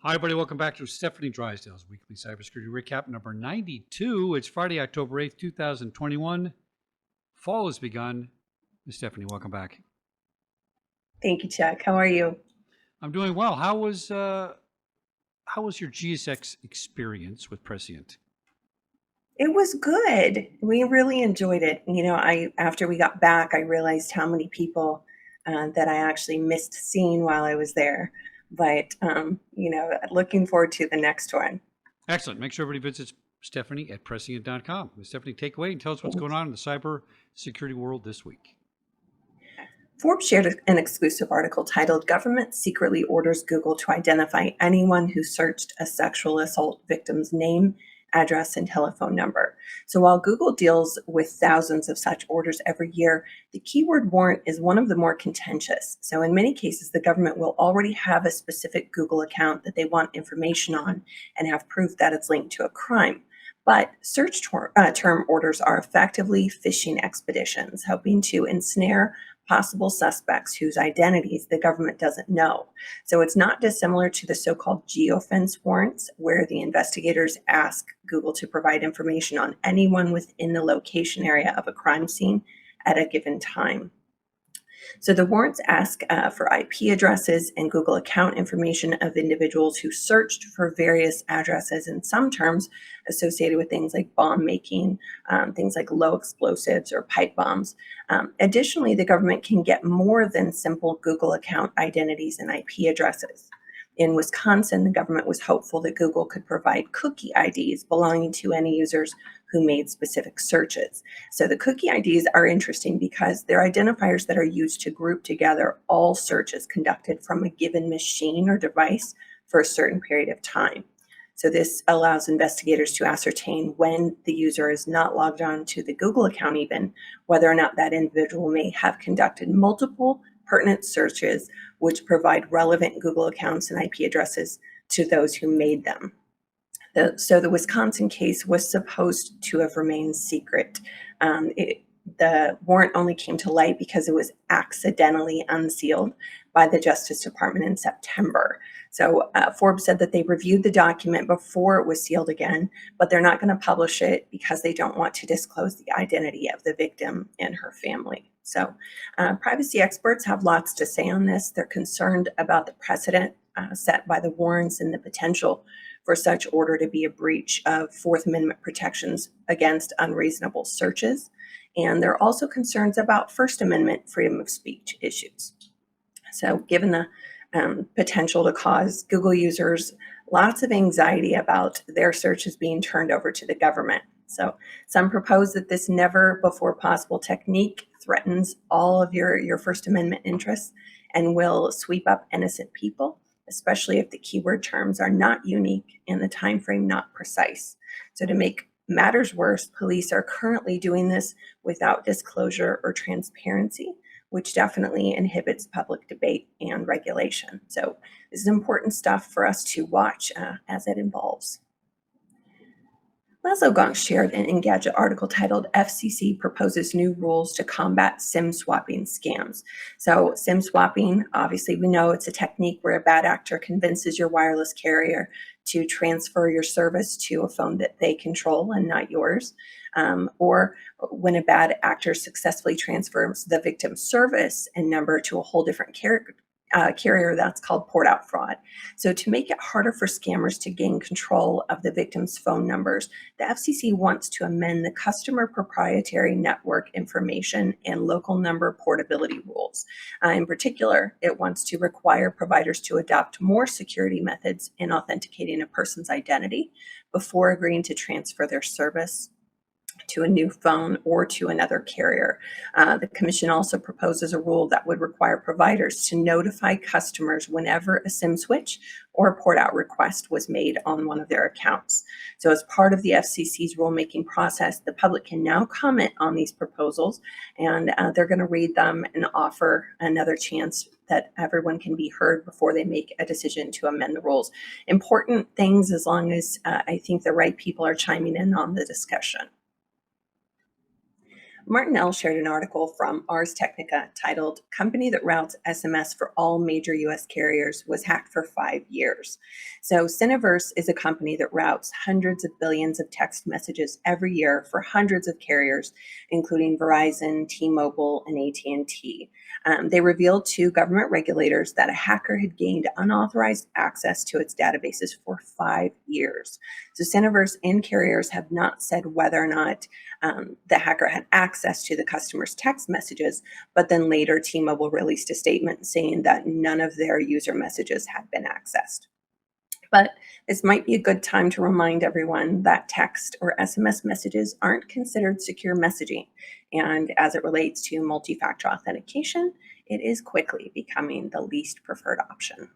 Hi, everybody. Welcome back to Stefanie Drysdale's weekly cybersecurity recap number 92. It's Friday, October 8th, 2021. Fall has begun. Ms. Stefanie, welcome back. Thank you, Chuck. How are you? I'm doing well. How was your GSX experience with Prescient? It was good. We really enjoyed it. I after we got back, I realized how many people that I actually missed seeing while I was there. But looking forward to the next one. Excellent. Make sure everybody visits Stefanie at Prescient.com. Ms. Stefanie, take away and tell us what's going on in the cyber security world this week. Forbes shared an exclusive article titled "Government Secretly Orders Google to Identify Anyone Who Searched a Sexual Assault Victim's Name, Address, and Telephone Number." So while Google deals with thousands of such orders every year, the keyword warrant is one of the more contentious. So in many cases, the government will already have a specific Google account that they want information on and have proof that it's linked to a crime. But search term orders are effectively phishing expeditions, hoping to ensnare possible suspects whose identities the government doesn't know. So it's not dissimilar to the so-called geofence warrants, where the investigators ask Google to provide information on anyone within the location area of a crime scene at a given time. So the warrants ask for IP addresses and Google account information of individuals who searched for various addresses, in some terms associated with things like bomb making, things like low explosives or pipe bombs. Additionally, the government can get more than simple Google account identities and IP addresses. In Wisconsin, the government was hopeful that Google could provide cookie IDs belonging to any users who made specific searches. So the cookie IDs are interesting because they're identifiers that are used to group together all searches conducted from a given machine or device for a certain period of time. So this allows investigators to ascertain when the user is not logged on to the Google account even, whether or not that individual may have conducted multiple pertinent searches which provide relevant Google accounts and IP addresses to those who made them. So the Wisconsin case was supposed to have remained secret. The warrant only came to light because it was accidentally unsealed by the Justice Department in September. So Forbes said that they reviewed the document before it was sealed again, but they're not going to publish it because they don't want to disclose the identity of the victim and her family. So privacy experts have lots to say on this. They're concerned about the precedent set by the warrants and the potential for such order to be a breach of Fourth Amendment protections against unreasonable searches. And there are also concerns about First Amendment freedom of speech issues. So given the potential to cause Google users lots of anxiety about their searches being turned over to the government. So some propose that this never before possible technique threatens all of your First Amendment interests and will sweep up innocent people, especially if the keyword terms are not unique and the time frame not precise. So to make matters worse, police are currently doing this without disclosure or transparency, which definitely inhibits public debate and regulation. So this is important stuff for us to watch as it evolves. Laszlo Gong shared an Engadget article titled "FCC Proposes New Rules to Combat SIM Swapping Scams." So SIM swapping, obviously we know it's a technique where a bad actor convinces your wireless carrier to transfer your service to a phone that they control and not yours. Or when a bad actor successfully transfers the victim's service and number to a whole different carrier, that's called port out fraud. So to make it harder for scammers to gain control of the victim's phone numbers, the FCC wants to amend the Customer Proprietary Network Information and Local Number Portability rules. In particular, it wants to require providers to adopt more security methods in authenticating a person's identity before agreeing to transfer their service to a new phone or to another carrier. The Commission also proposes a rule that would require providers to notify customers whenever a SIM switch or a port out request was made on one of their accounts. So as part of the FCC's rulemaking process, the public can now comment on these proposals, and they're going to read them and offer another chance that everyone can be heard before they make a decision to amend the rules. Important things, as long as I think the right people are chiming in on the discussion. Martinell shared an article from Ars Technica titled Company That Routes SMS for All Major US Carriers Was Hacked for 5 Years. So Cineverse is a company that routes hundreds of billions of text messages every year for hundreds of carriers, including Verizon, T-Mobile, and AT&T. They revealed to government regulators that a hacker had gained unauthorized access to its databases for 5 years. So Cineverse and carriers have not said whether or not the hacker had access to the customer's text messages, but then later T-Mobile released a statement saying that none of their user messages had been accessed. But this might be a good time to remind everyone that text or SMS messages aren't considered secure messaging. And as it relates to multi-factor authentication, it is quickly becoming the least preferred option.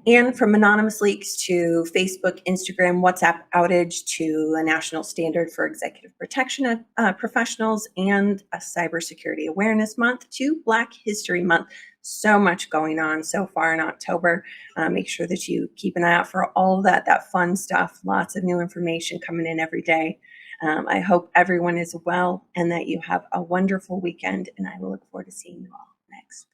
And from anonymous leaks to Facebook, Instagram, WhatsApp outage to a national standard for executive protection of professionals and a cybersecurity awareness month to Black History Month. So much going on so far in October. Make sure that you keep an eye out for all that fun stuff. Lots of new information coming in every day. I hope everyone is well and that you have a wonderful weekend, and I will look forward to seeing you all next.